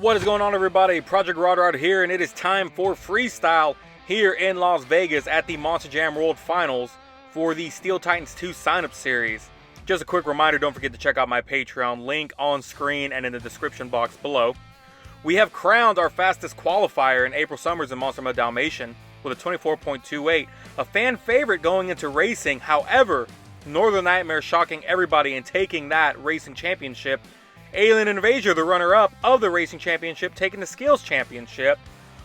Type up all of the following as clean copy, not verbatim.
What is going on, everybody? ProjectRodRod here, and it is time for freestyle here in Las Vegas at the Monster Jam World Finals for the Steel Titans 2 sign-up series. Just a quick reminder, don't forget to check out my Patreon, link on screen and in the description box below. We have crowned our fastest qualifier in April Summers in Monster Mutt Dalmatian with a 24.28, a fan favorite going into racing. However, Northern Nightmare shocking everybody and taking that racing championship. Alien and Avenger, the runner-up of the racing championship, taking the skills championship,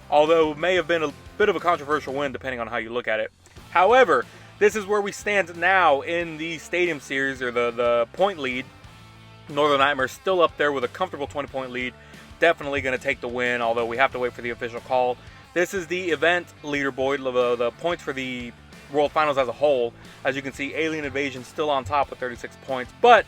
although it may have been a bit of a controversial win depending on how you look at it. However, this is where we stand now in the Stadium Series, or the point lead. Northern Nightmare still up there with a comfortable 20-point lead. Definitely going to take the win, although we have to wait for the official call. This is the event leaderboard, the points for the World Finals as a whole. As you can see, Alien Invasion still on top with 36 points. But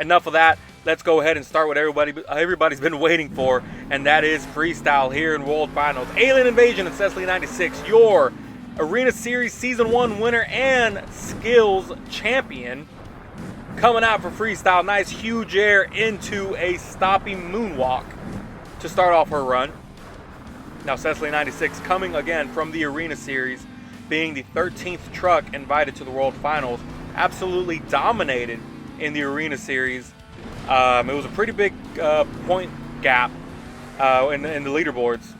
enough of that. Let's go ahead and start what everybody's been waiting for, and that is freestyle here in World Finals. Alien Invasion and Cecily 96, your Arena Series Season 1 winner and Skills Champion, coming out for freestyle. Nice huge air into a stopping moonwalk to start off her run. Now Cecily 96 coming again from the Arena Series, being the 13th truck invited to the World Finals, absolutely dominated in the Arena Series. It was a pretty big point gap in the leaderboards.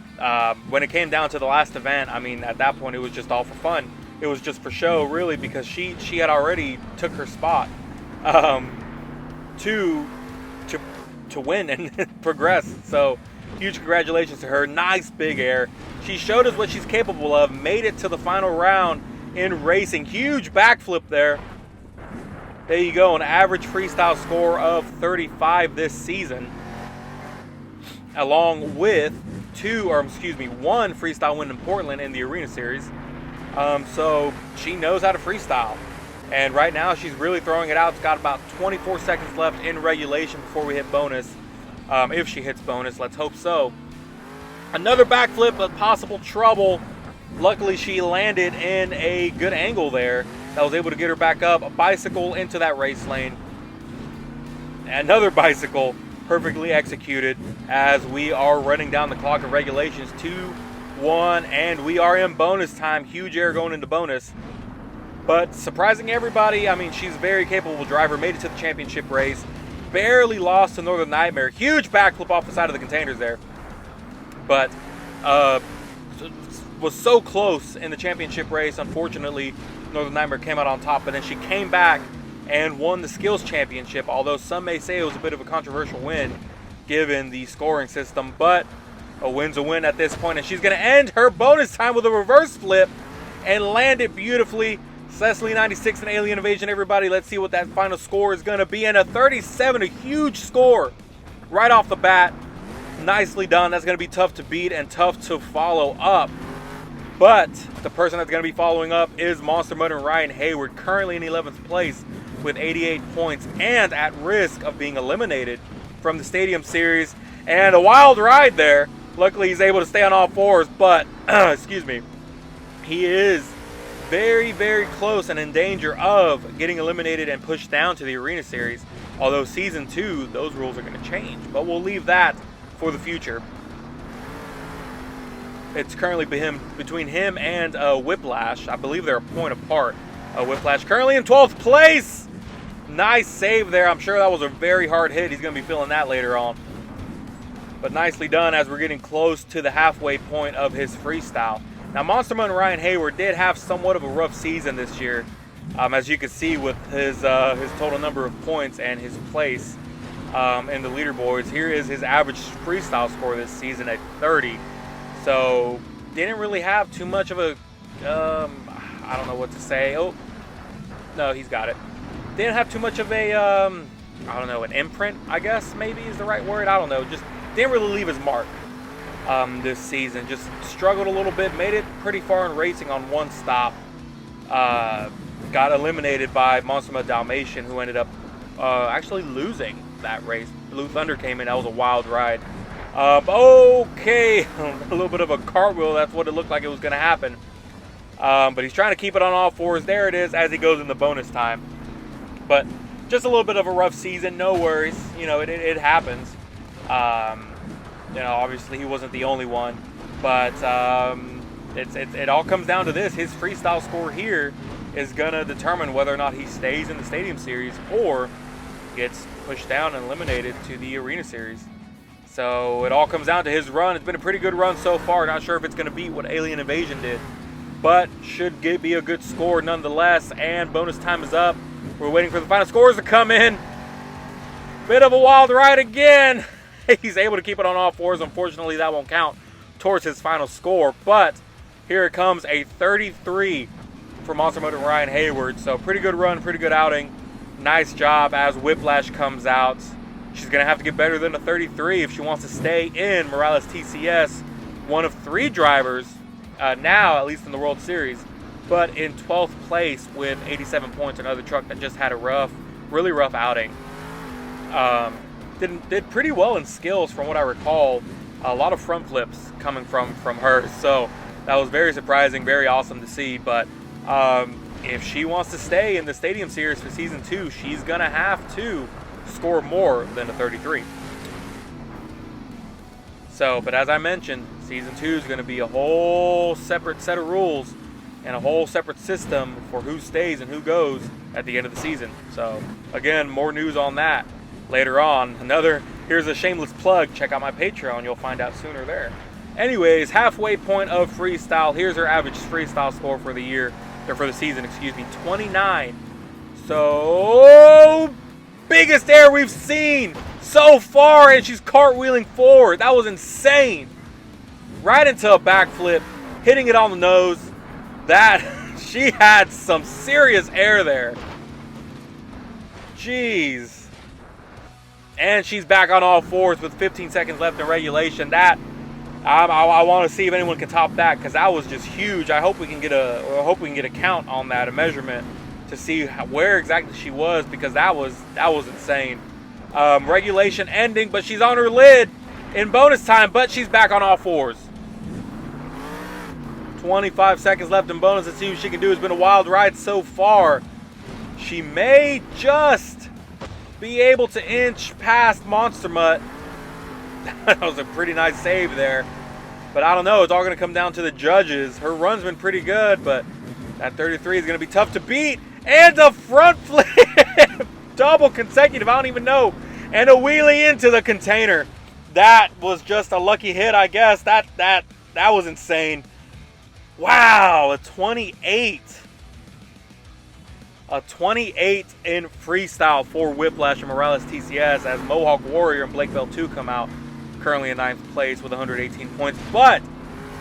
When it came down to the last event, I mean, at that point it was just all for fun. It was just for show, really, because she had already took her spot to win and progress. So huge congratulations to her. Nice big air. She showed us what she's capable of. Made it to the final round in racing. Huge backflip there. There you go, an average freestyle score of 35 this season, along with one freestyle win in Portland in the Arena Series. So she knows how to freestyle, and right now she's really throwing it out. It's got about 24 seconds left in regulation before we hit bonus. If she hits bonus, let's hope so. Another backflip, but possible trouble. Luckily, she landed in a good angle there that was able to get her back up. A bicycle into that race lane. Another bicycle perfectly executed as we are running down the clock of regulations. 2-1, and we are in bonus time. Huge air going into bonus. But surprising everybody, I mean, she's a very capable driver. Made it to the championship race. Barely lost to Northern Nightmare. Huge backflip off the side of the containers there. But was so close in the championship race. Unfortunately, Northern Nightmare came out on top, but then she came back and won the skills championship, although some may say it was a bit of a controversial win given the scoring system. But a win's a win at this point, and she's going to end her bonus time with a reverse flip and land it beautifully. Cecily 96 and Alien Invasion, everybody. Let's see what that final score is going to be. And a 37, a huge score right off the bat. Nicely done. That's going to be tough to beat and tough to follow up. But the person that's going to be following up is Monster Mutt and Ryan Hayward, currently in 11th place with 88 points and at risk of being eliminated from the Stadium Series. And a wild ride there. Luckily, he's able to stay on all fours, but, excuse me, he is very, very close and in danger of getting eliminated and pushed down to the Arena Series. Although Season 2, those rules are going to change, but we'll leave that for the future. It's currently between him and Whiplash. I believe they're a point apart. Whiplash currently in 12th place. Nice save there. I'm sure that was a very hard hit. He's going to be feeling that later on. But nicely done as we're getting close to the halfway point of his freestyle. Now, Monster Mutt and Ryan Hayward did have somewhat of a rough season this year. As you can see with his total number of points and his place in the leaderboards. Here is his average freestyle score this season at 30. So, didn't really have too much of a, I don't know what to say. Oh, no, he's got it. Didn't have too much of a, I don't know, an imprint, I guess, maybe is the right word. I don't know. Just didn't really leave his mark this season. Just struggled a little bit. Made it pretty far in racing on one stop. Got eliminated by Monster Mutt Dalmatian, who ended up actually losing that race. Blue Thunder came in. That was a wild ride. Okay, a little bit of a cartwheel. That's what it looked like it was going to happen. But he's trying to keep it on all fours. There it is as he goes into bonus time. But just a little bit of a rough season. No worries. You know, it happens. You know, obviously he wasn't the only one, but it all comes down to this. His freestyle score here is going to determine whether or not he stays in the Stadium Series or gets pushed down and eliminated to the Arena Series. So it all comes down to his run. It's been a pretty good run so far. Not sure if it's going to beat what Alien Invasion did, but should be a good score nonetheless. And bonus time is up. We're waiting for the final scores to come in. Bit of a wild ride again. He's able to keep it on all fours. Unfortunately, that won't count towards his final score. But here it comes, a 33 for Monster Mode and Ryan Hayward. So pretty good run, pretty good outing. Nice job as Whiplash comes out. She's going to have to get better than a 33 if she wants to stay in Morales TCS. One of 3 drivers now, at least in the World Series, but in 12th place with 87 points. Another truck that just had a really rough outing. Did pretty well in skills from what I recall. A lot of front flips coming from her. So that was very surprising, very awesome to see. But if she wants to stay in the Stadium Series for Season 2, she's going to have to score more than a 33. So, but as I mentioned, Season 2 is going to be a whole separate set of rules and a whole separate system for who stays and who goes at the end of the season. So, again, more news on that later on. Here's a shameless plug. Check out my Patreon. You'll find out sooner there. Anyways, halfway point of freestyle. Here's her average freestyle score for the year, or for the season, excuse me, 29. So, biggest air we've seen so far, and she's cartwheeling forward. That was insane. Right into a backflip, hitting it on the nose. She had some serious air there. Jeez. And she's back on all fours with 15 seconds left in regulation. I want to see if anyone can top that, because that was just huge. I hope we can get a count on that, a measurement, to see where exactly she was, because that was insane. Regulation ending, but she's on her lid in bonus time, but she's back on all fours. 25 seconds left in bonus. Let's see what she can do. It's been a wild ride so far. She may just be able to inch past Monster Mutt. That was a pretty nice save there. But I don't know. It's all going to come down to the judges. Her run's been pretty good, but that 33 is going to be tough to beat. And a front flip. Double consecutive. I don't even know. And a wheelie into the container. That was just a lucky hit, I guess. That was insane. Wow, a 28. A 28 in freestyle for Whiplash and Morales TCS as Mohawk Warrior and Blake Bell 2 come out. Currently in 9th place with 118 points. But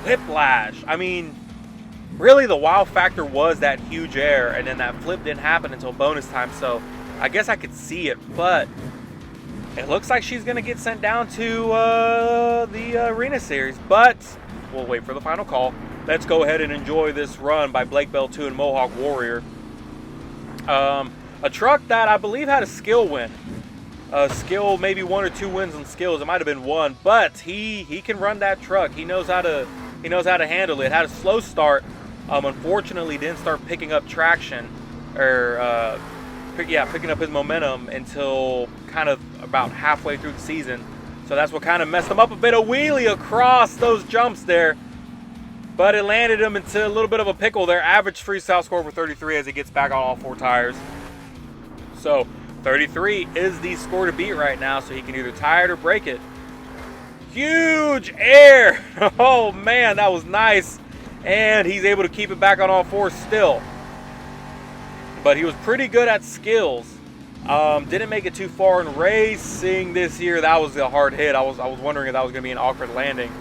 Whiplash, I mean, really the wow factor was that huge air, and then that flip didn't happen until bonus time. So I guess I could see it, but it looks like she's going to get sent down to the Arena Series. But we'll wait for the final call. Let's go ahead and enjoy this run by Blake Bell 2 and Mohawk Warrior. A truck that I believe had a skill win. Skill, maybe 1 or 2 wins on skills. It might have been 1, but he can run that truck. He knows how to handle it. Had a slow start. Unfortunately, didn't start picking up traction, or picking up his momentum until kind of about halfway through the season. So that's what kind of messed him up a bit. A wheelie across those jumps there. But it landed him into a little bit of a pickle there. Average freestyle score for 33 as he gets back on all 4 tires. So 33 is the score to beat right now, so he can either tie it or break it. Huge air. Oh man, that was nice. And he's able to keep it back on all 4 still. But he was pretty good at skills. Didn't make it too far in racing this year. That was a hard hit. I was wondering if that was going to be an awkward landing.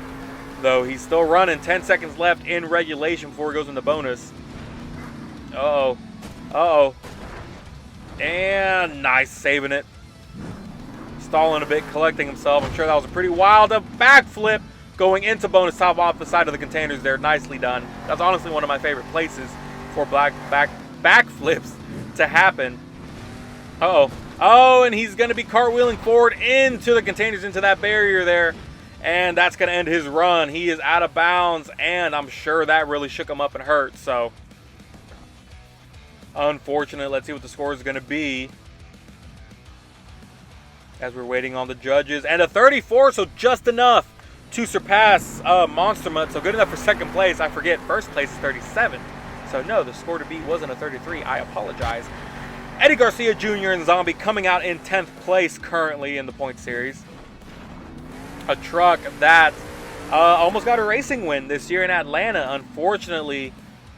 Though he's still running. 10 seconds left in regulation before he goes into bonus. Uh-oh. And nice, saving it. Stalling a bit, collecting himself. I'm sure that was a pretty wild backflip going into bonus top off the side of the containers there. Nicely done. That's honestly one of my favorite places for backflips to happen. Oh, and he's going to be cartwheeling forward into the containers, into that barrier there. And that's going to end his run. He is out of bounds, and I'm sure that really shook him up and hurt. So, unfortunate. Let's see what the score is going to be as we're waiting on the judges. And a 34, so just enough to surpass Monster Mutt. So good enough for second place. I forget, first place is 37. So no, the score to beat wasn't a 33. I apologize. Eddie Garcia Jr. and Zombie coming out in 10th place currently in the point series. A truck that almost got a racing win this year in Atlanta. Unfortunately,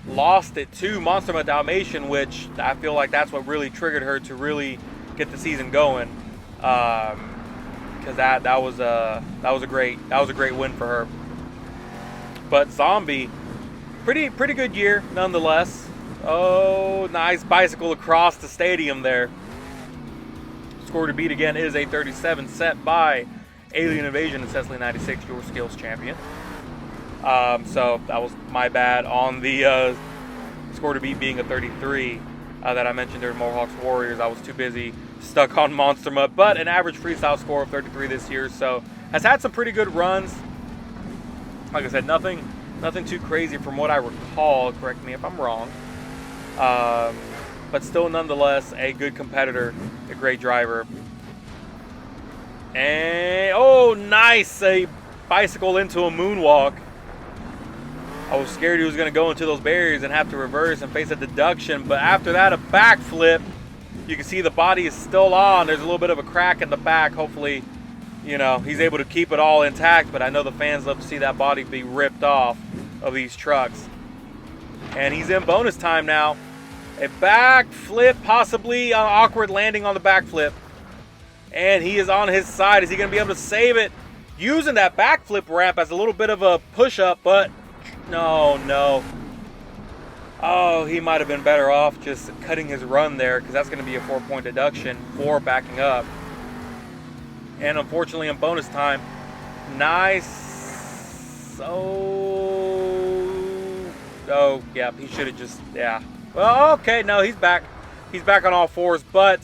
lost it to Monster Mutt Dalmatian, which I feel like that's what really triggered her to really get the season going. Because that was a great win for her. But Zombie, pretty good year nonetheless. Oh, nice bicycle across the stadium there. Score to beat again is a 37 set by Alien Invasion and Cecily 96, your skills champion. So that was my bad on the score to beat being a 33 that I mentioned during Mohawk Warriors. I was too busy stuck on Monster Mutt, but an average freestyle score of 33 this year. So has had some pretty good runs. Like I said, nothing too crazy from what I recall. Correct me if I'm wrong. But still, nonetheless, a good competitor, a great driver. And, oh, nice, a bicycle into a moonwalk. I was scared he was going to go into those barriers and have to reverse and face a deduction. But after that, a backflip. You can see the body is still on. There's a little bit of a crack in the back. Hopefully, you know, he's able to keep it all intact. But I know the fans love to see that body be ripped off of these trucks. And he's in bonus time now. A backflip, possibly an awkward landing on the backflip. And he is on his side. Is he going to be able to save it? Using that backflip ramp as a little bit of a push-up, but no. Oh, he might have been better off just cutting his run there, because that's going to be a 4-point deduction for backing up. And unfortunately, in bonus time, nice. Oh, yeah, he should have just, yeah. Well, okay, no, he's back. He's back on all fours, but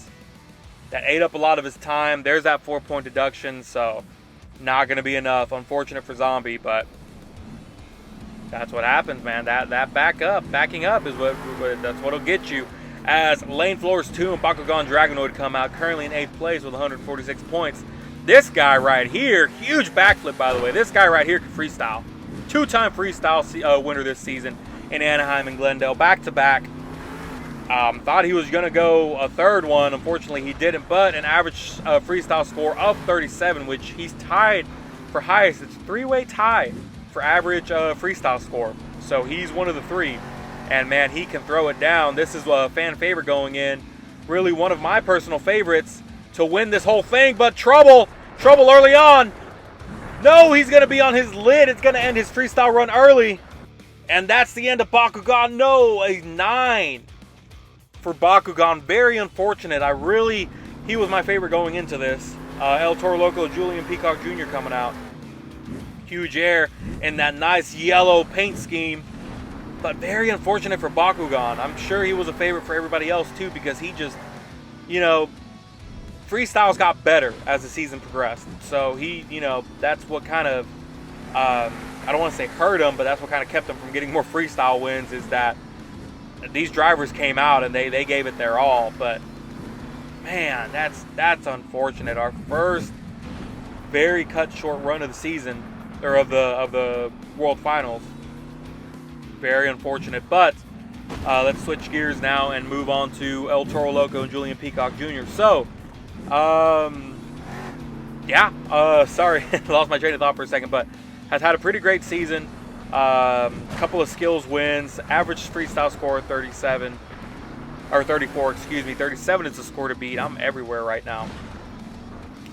that ate up a lot of his time. There's that 4-point deduction, so not going to be enough. Unfortunate for Zombie, but that's what happens, man. That backing up is that's what'll get you. As Lane Floors 2 and Bakugan Dragonoid come out, currently in 8th place with 146 points. This guy right here, huge backflip, by the way. This guy right here can freestyle. 2-time freestyle winner this season in Anaheim and Glendale, back-to-back. Thought he was going to go a third one. Unfortunately, he didn't, but an average freestyle score of 37, which he's tied for highest. It's a 3-way tie for average freestyle score. So he's one of the 3. And, man, he can throw it down. This is a fan favorite going in. Really one of my personal favorites to win this whole thing, but trouble early on. No, he's going to be on his lid. It's going to end his freestyle run early. And that's the end of Bakugan. No, a 9 for Bakugan. Very unfortunate. He was my favorite going into this. El Toro Loco, Julian Peacock Jr. coming out. Huge air in that nice yellow paint scheme. But very unfortunate for Bakugan. I'm sure he was a favorite for everybody else too, because he just, you know, freestyles got better as the season progressed. So he, you know, that's what kind of, I don't want to say hurt him, but that's what kind of kept him from getting more freestyle wins, is that these drivers came out and they gave it their all. But man, that's unfortunate. Our first very cut short run of the season, or of the World Finals. Very unfortunate. But let's switch gears now and move on to El Toro Loco and Julian Peacock Jr. So, sorry, lost my train of thought for a second, but has had a pretty great season. Couple of skills wins, average freestyle score of 37, or 34, excuse me. 37 is the score to beat. I'm everywhere right now.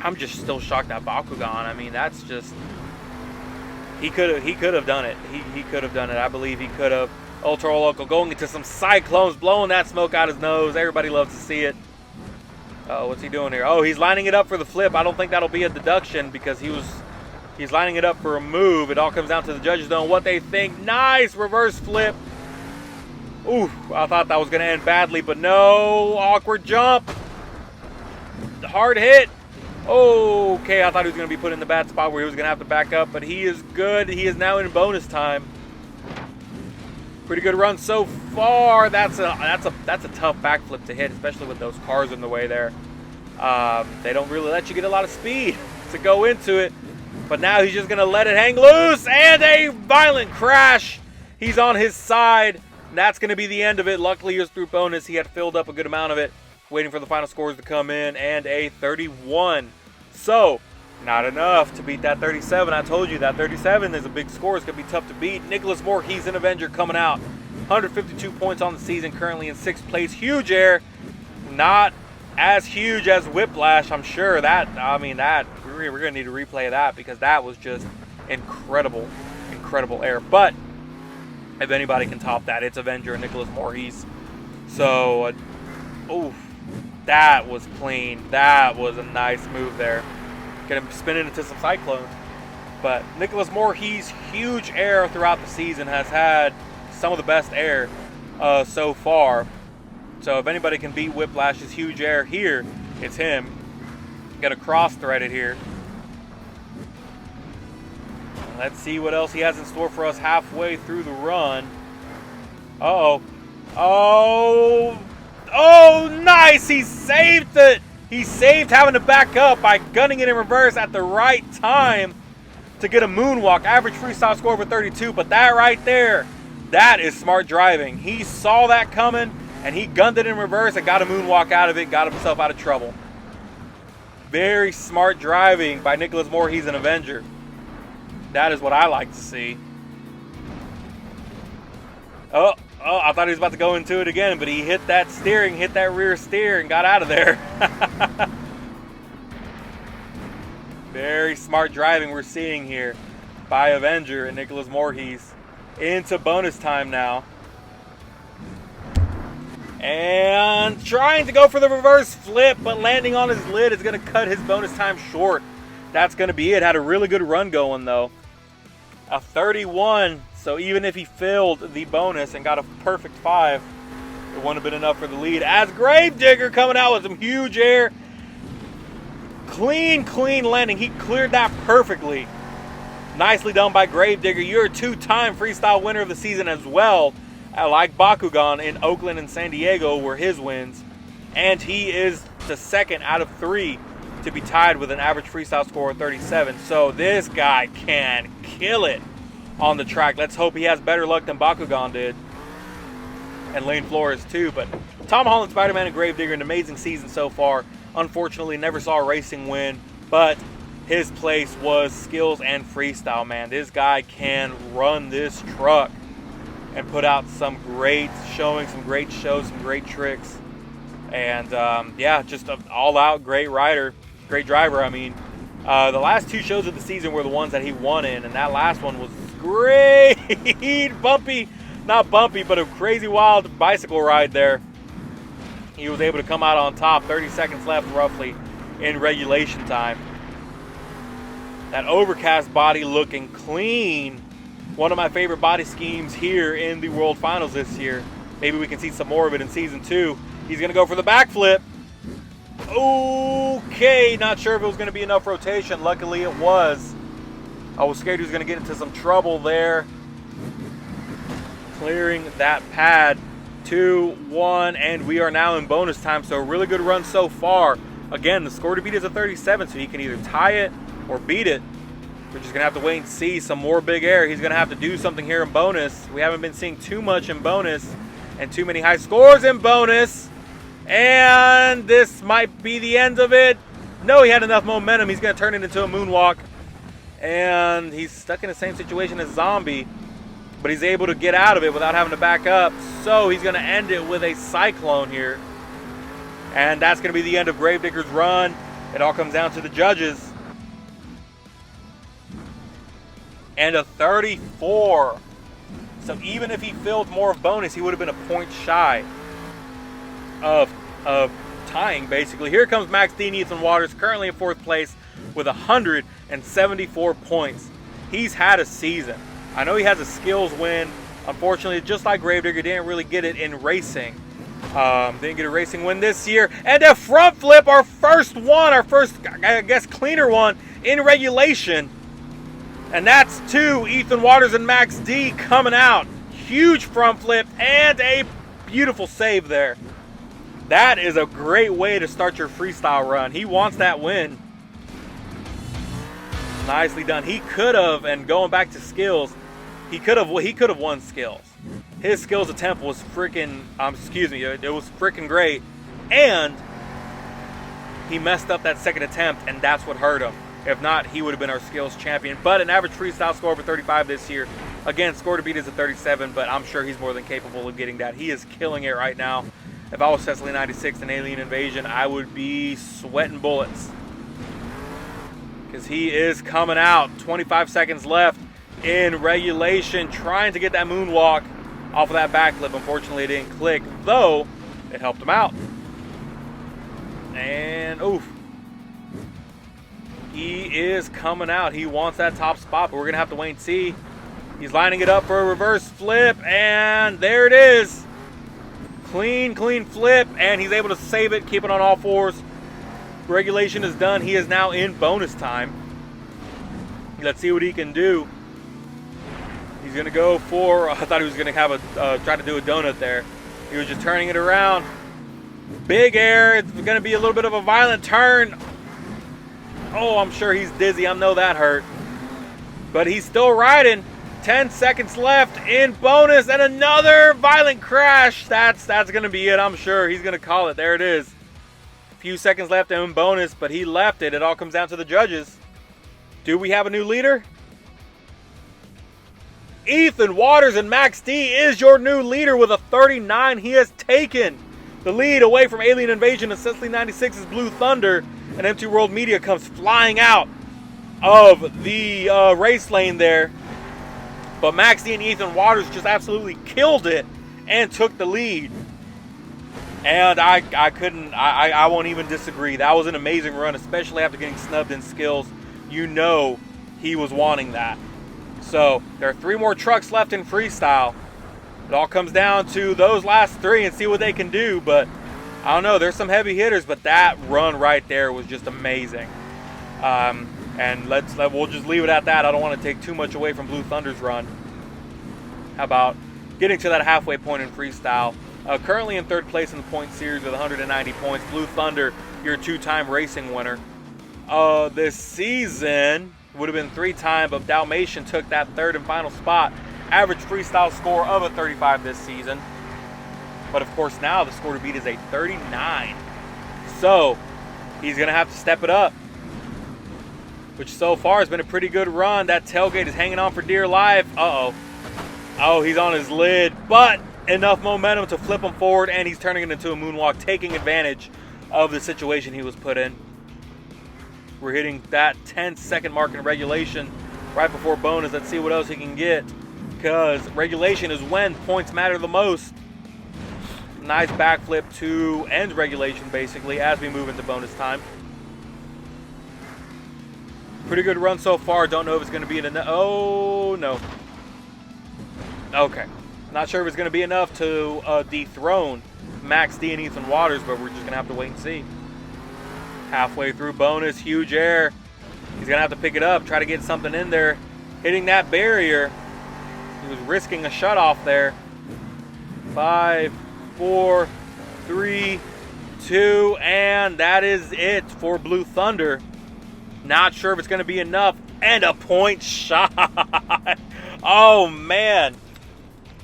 I'm just still shocked at Bakugan. I mean, that's just, he could have done it. He could have done it. I believe he could have. El Toro Loco going into some cyclones, blowing that smoke out his nose. Everybody loves to see it. Oh, what's he doing here? Oh, he's lining it up for the flip. I don't think that'll be a deduction, because he's lining it up for a move. It all comes down to the judges knowing what they think. Nice reverse flip. Ooh, I thought that was going to end badly, but no. Awkward jump. Hard hit. Okay, I thought he was going to be put in the bad spot where he was going to have to back up, but he is good. He is now in bonus time. Pretty good run so far. That's a tough backflip to hit, especially with those cars in the way there. They don't really let you get a lot of speed to go into it. But now he's just going to let it hang loose, and a violent crash. He's on his side. That's going to be the end of it. Luckily, he was through bonus. He had filled up a good amount of it, waiting for the final scores to come in, and a 31. So, not enough to beat that 37. I told you that 37 is a big score. It's going to be tough to beat. Nicholas Moore, he's an Avenger coming out. 152 points on the season, currently in 6th place. Huge air. Not as huge as Whiplash, I'm sure. That, I mean, that we're going to need to replay that because that was just incredible, incredible air. But if anybody can top that, it's Avenger and Nicholas Moore. So, oh, that was clean. That was a nice move there. Get him spinning into some cyclones. But Nicholas Moore, he's huge air throughout the season, has had some of the best air so far. So if anybody can beat Whiplash's huge air here, it's him. Got a cross threaded here. Let's see what else he has in store for us halfway through the run. Uh-oh. Oh, nice! He saved it! He saved having to back up by gunning it in reverse at the right time to get a moonwalk. Average freestyle score over 32, but that right there, that is smart driving. He saw that coming, and he gunned it in reverse and got a moonwalk out of it, got himself out of trouble. Very smart driving by Nicholas Moore. He's an Avenger. That is what I like to see. Oh, I thought he was about to go into it again, but he hit that steering, hit that rear steer, and got out of there. Very smart driving we're seeing here by Avenger and Nicholas Moore. He's into bonus time now. And trying to go for the reverse flip, but landing on his lid is going to cut his bonus time short. That's going to be it. Had a really good run going, though. A 31. So even if he failed the bonus and got a perfect 5, it wouldn't have been enough for the lead. As Gravedigger coming out with some huge air. Clean landing. He cleared that perfectly. Nicely done by Gravedigger. You're a 2-time freestyle winner of the season as well. Like Bakugan in Oakland and San Diego were his wins. And he is the 2nd out of 3 to be tied with an average freestyle score of 37. So this guy can kill it on the track. Let's hope he has better luck than Bakugan did. And Lane Flores too. But Tom Holland, Spider-Man, and Gravedigger, an amazing season so far. Unfortunately, never saw a racing win. But his place was skills and freestyle, man. This guy can run this truck and put out some great showing, some great shows, some great tricks. And yeah, just an all-out great rider, great driver, I mean. The last 2 shows of the season were the ones that he won in, and that last one was great. Bumpy, not bumpy, but a crazy wild bicycle ride there. He was able to come out on top, 30 seconds left roughly in regulation time. That overcast body looking clean. One of my favorite body schemes here in the World Finals this year. Maybe we can see some more of it in Season 2. He's going to go for the backflip. Okay, not sure if it was going to be enough rotation. Luckily it was. I was scared he was going to get into some trouble there. Clearing that pad. 2-1, and we are now in bonus time. So a really good run so far. Again, the score to beat is a 37, so he can either tie it or beat it. We're just going to have to wait and see some more big air. He's going to have to do something here in bonus. We haven't been seeing too much in bonus and too many high scores in bonus. And this might be the end of it. No, he had enough momentum. He's going to turn it into a moonwalk. And he's stuck in the same situation as Zombie, but he's able to get out of it without having to back up. So he's going to end it with a cyclone here. And that's going to be the end of Gravedigger's run. It all comes down to the judges. And a 34. So even if he filled more of bonus, he would have been a point shy of tying, basically. Here comes Max Dean Ethan Waters, currently in 4th place with 174 points. He's had a season. I know he has a skills win. Unfortunately, just like Gravedigger, didn't really get it in racing. Didn't get a racing win this year. And a front flip, our first one, our first, I guess, cleaner one in regulation. And that's 2, Ethan Waters and Max D coming out. Huge front flip and a beautiful save there. That is a great way to start your freestyle run. He wants that win. Nicely done. He could have, and going back to skills, he could have won skills. His skills attempt was freaking, it was freaking great. And he messed up that second attempt, and that's what hurt him. If not, he would have been our skills champion. But an average freestyle score over 35 this year. Again, score to beat is a 37, but I'm sure he's more than capable of getting that. He is killing it right now. If I was Cecily 96 in Alien Invasion, I would be sweating bullets. Because he is coming out. 25 seconds left in regulation, trying to get that moonwalk off of that backflip. Unfortunately, it didn't click, though it helped him out. And, oof. He is coming out. He wants that top spot, but we're going to have to wait and see. He's lining it up for a reverse flip, and there it is. Clean flip, and he's able to save it, keep it on all fours. Regulation is done. He is now in bonus time. Let's see what he can do. He's going to go for, I thought he was going to have try to do a donut there. He was just turning it around. Big air. It's going to be a little bit of a violent turn. Oh, I'm sure he's dizzy. I know that hurt. But he's still riding. 10 seconds left in bonus, and another violent crash. That's going to be it, I'm sure. He's going to call it. There it is. A few seconds left in bonus, but he left it. It all comes down to the judges. Do we have a new leader? Ethan Waters and Max D is your new leader with a 39. He has taken the lead away from Alien Invasion and Cecily 96's Blue Thunder. And Empty World Media comes flying out of the race lane there. But Max D and Ethan Waters just absolutely killed it and took the lead. And I won't even disagree. That was an amazing run, especially after getting snubbed in skills. You know he was wanting that. So there are 3 more trucks left in freestyle. It all comes down to those last 3 and see what they can do. But I don't know, there's some heavy hitters, but that run right there was just amazing. And we'll just leave it at that. I don't want to take too much away from Blue Thunder's run. How about getting to that halfway point in freestyle? Currently in 3rd place in the point series with 190 points. Blue Thunder, your 2-time racing winner. This season would have been 3-time, but Dalmatian took that 3rd and final spot. Average freestyle score of a 35 this season. But of course now the score to beat is a 39. So he's going to have to step it up. Which so far has been a pretty good run. That tailgate is hanging on for dear life. Uh-oh. Oh, he's on his lid. But enough momentum to flip him forward, and he's turning it into a moonwalk, taking advantage of the situation he was put in. We're hitting that 10-second mark in regulation right before bonus. Let's see what else he can get, because regulation is when points matter the most. Nice backflip to end regulation, basically, as we move into bonus time. Pretty good run so far. Don't know if it's going to be enough. Oh, no. Okay. Not sure if it's going to be enough to dethrone Max D and Ethan Waters, but we're just going to have to wait and see. Halfway through bonus, huge air. He's going to have to pick it up, try to get something in there. Hitting that barrier. He was risking a shutoff there. 5, 4, 3, 2, and that is it for Blue Thunder. Not sure if it's going to be enough. And a point shot. Oh, man.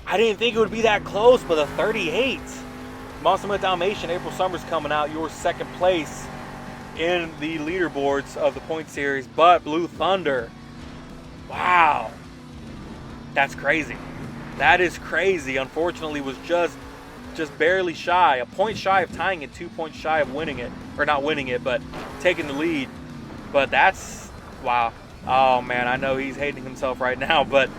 I didn't think it would be that close, but a 38. Monster Mutt Dalmatian, April Summers coming out, your 2nd place in the leaderboards of the point series. But Blue Thunder, wow. That's crazy. That is crazy. Unfortunately, was just barely shy. A point shy of tying it, 2 points shy of winning it. Or not winning it, but taking the lead. But that's, wow. Oh, man, I know he's hating himself right now. But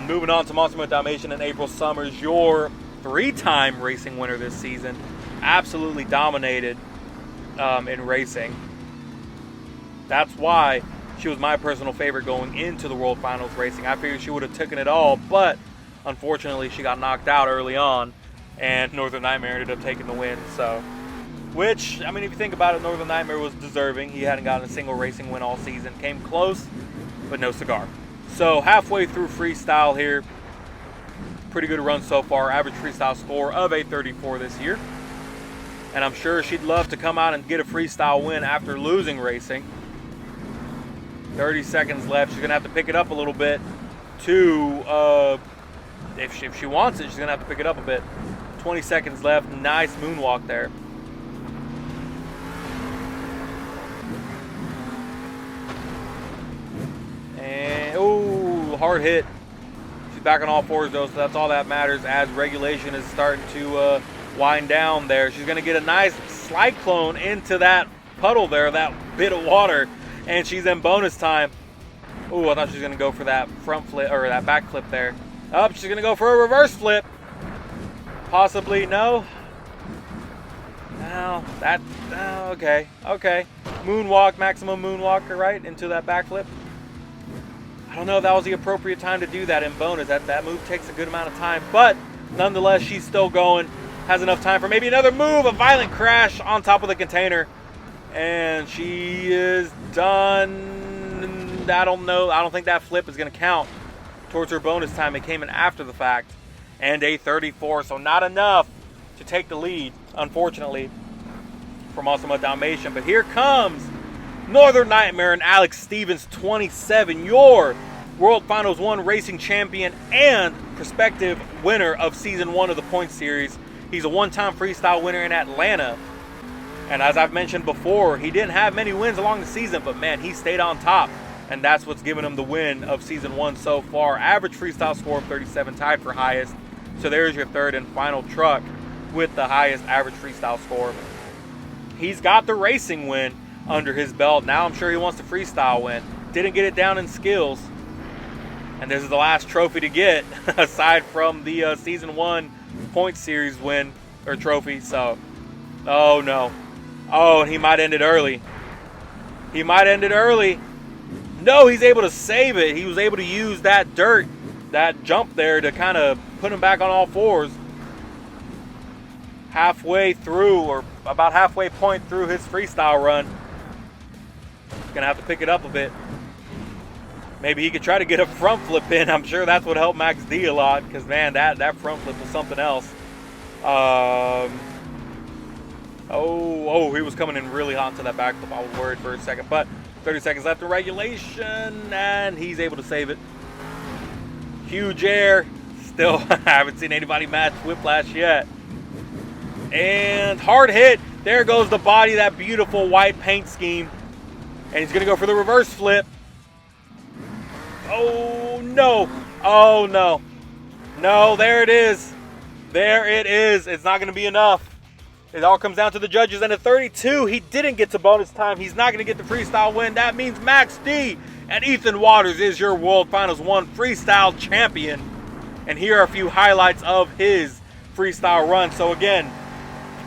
moving on to Monster Mutt Dalmatian and April Summers, your 3-time racing winner this season. Absolutely dominated in racing. That's why she was my personal favorite going into the World Finals racing. I figured she would have taken it all, but unfortunately she got knocked out early on, and Northern Nightmare ended up taking the win. So, which, I mean, if you think about it, Northern Nightmare was deserving. He hadn't gotten a single racing win all season. Came close, but no cigar. So halfway through freestyle here. Pretty good run so far. Average freestyle score of a 34 this year. And I'm sure she'd love to come out and get a freestyle win after losing racing. 30 seconds left. She's going to have to pick it up a little bit to, if she wants it, she's going to have to pick it up a bit. 20 seconds left. Nice moonwalk there. And, oh, hard hit. She's back on all fours, though, so that's all that matters as regulation is starting to wind down there. She's going to get a nice slide clone into that puddle there, that bit of water, and she's in bonus time. Oh, I thought she was going to go for that front flip, or that back flip there. Oh, she's going to go for a reverse flip. Possibly, no. No, that, okay, okay. Moonwalk, maximum moonwalker, right, into that back flip. I don't know if that was the appropriate time to do that in bonus. That move takes a good amount of time, but nonetheless, she's still going. Has enough time for maybe another move, a violent crash on top of the container. And she is done. I don't know. I don't think that flip is going to count towards her bonus time. It came in after the fact. And a 34, so not enough to take the lead, unfortunately, from Mutt Dalmatian. But here comes Northern Nightmare and Alex Stevens, 27, your World Finals 1 racing champion and prospective winner of Season 1 of the Point Series. He's a one-time freestyle winner in Atlanta. And as I've mentioned before, he didn't have many wins along the season, but man, he stayed on top. And that's what's given him the win of Season 1 so far. Average freestyle score of 37, tied for highest. So there's your third and final truck with the highest average freestyle score. He's got the racing win under his belt. Now I'm sure he wants the freestyle win. Didn't get it down in skills. And this is the last trophy to get, aside from the Season 1 Point Series win, or trophy. So, oh no. Oh, and he might end it early. He might end it early. No, he's able to save it. He was able to use that dirt, that jump there, to kind of put him back on all fours. Halfway through, or about halfway point through his freestyle run. Gonna have to pick it up a bit. Maybe he could try to get a front flip in. I'm sure that's what helped Max D a lot, because man, that front flip was something else. Oh, he was coming in really hot to that back flip. I was worried for a second, but 30 seconds left in regulation, and he's able to save it. Huge air. Still, I haven't seen anybody match Whiplash yet. And hard hit. There goes the body, that beautiful white paint scheme. And he's going to go for the reverse flip. Oh, no. Oh, no. No, there it is. There it is. It's not going to be enough. It all comes down to the judges. And at 32, he didn't get to bonus time. He's not going to get the freestyle win. That means Max D and Ethan Waters is your World Finals 1 Freestyle Champion. And here are a few highlights of his freestyle run. So again,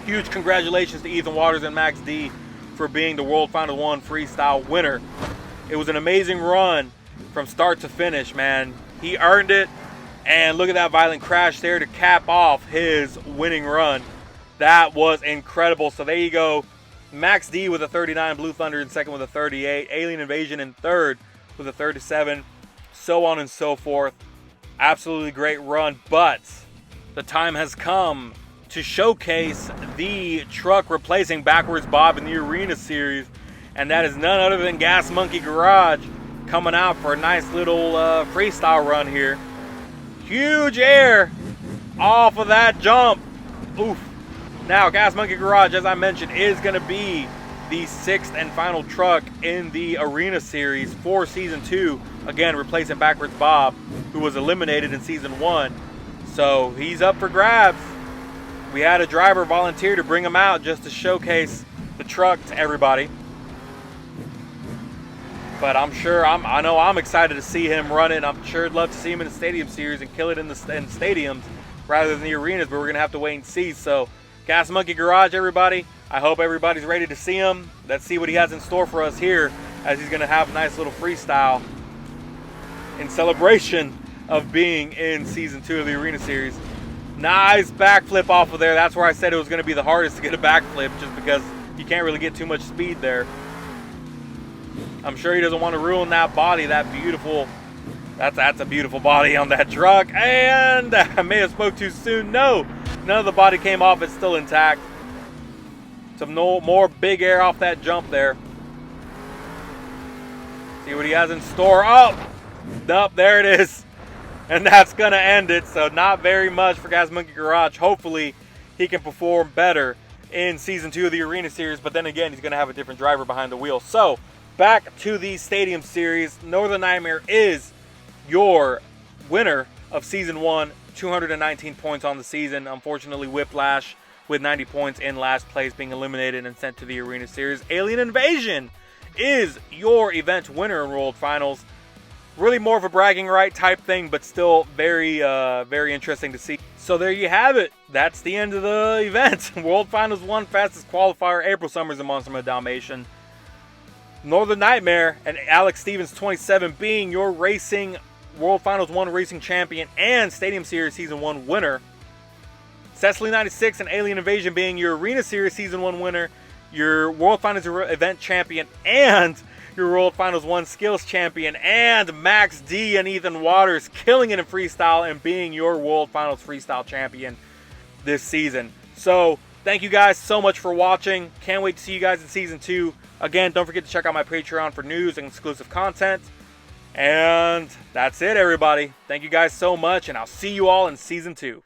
huge congratulations to Ethan Waters and Max D for being the World Finals 1 Freestyle winner. It was an amazing run from start to finish, man. He earned it. And look at that violent crash there to cap off his winning run. That was incredible. So there you go. Max D with a 39, Blue Thunder in second with a 38, Alien Invasion in third with a 37, so on and so forth. Absolutely great run, but the time has come to showcase the truck replacing Backwards Bob in the Arena Series, and that is none other than Gas Monkey Garage coming out for a nice little freestyle run here. Huge air off of that jump. Oof. Now, Gas Monkey Garage, as I mentioned, is going to be the sixth and final truck in the Arena Series for Season 2. Again, replacing Backwards Bob, who was eliminated in Season 1. So he's up for grabs. We had a driver volunteer to bring him out just to showcase the truck to everybody. But I'm sure, I know I'm excited to see him run it. I'm sure I'd love to see him in the Stadium Series and kill it in stadiums rather than the arenas, but we're going to have to wait and see. So, Gas Monkey Garage, everybody. I hope everybody's ready to see him. Let's see what he has in store for us here, as he's going to have a nice little freestyle in celebration of being in Season 2 of the Arena Series. Nice backflip off of there. That's where I said it was going to be the hardest to get a backflip, just because you can't really get too much speed there. I'm sure he doesn't want to ruin that body, that beautiful, that's a beautiful body on that truck. And I may have spoke too soon. No, none of the body came off. It's still intact. Some more big air off that jump there. See what he has in store. Oh, nope, there it is. And that's going to end it. So not very much for Monkey Garage. Hopefully he can perform better in Season 2 of the Arena Series. But then again, he's going to have a different driver behind the wheel. So back to the Stadium Series. Northern Nightmare is your winner of Season 1. 219 points on the season. Unfortunately, Whiplash with 90 points in last place, being eliminated and sent to the Arena Series. Alien Invasion is your event winner in World Finals. Really more of a bragging right type thing, but still very interesting to see. So there you have it. That's the end of the event. World Finals 1 fastest qualifier, April Summers and Monster Dalmatian. Northern Nightmare and Alex Stevens 27 being your racing World Finals 1 racing champion and Stadium Series Season 1 winner. Cecily 96 and Alien Invasion being your Arena Series Season 1 winner, your World Finals event champion, and your World Finals 1 skills champion. And Max D and Ethan Waters killing it in freestyle and being your World Finals freestyle champion this season. So thank you guys so much for watching. Can't wait to see you guys in Season 2. Again, don't forget to check out my Patreon for news and exclusive content. And that's it, everybody. Thank you guys so much, and I'll see you all in Season 2.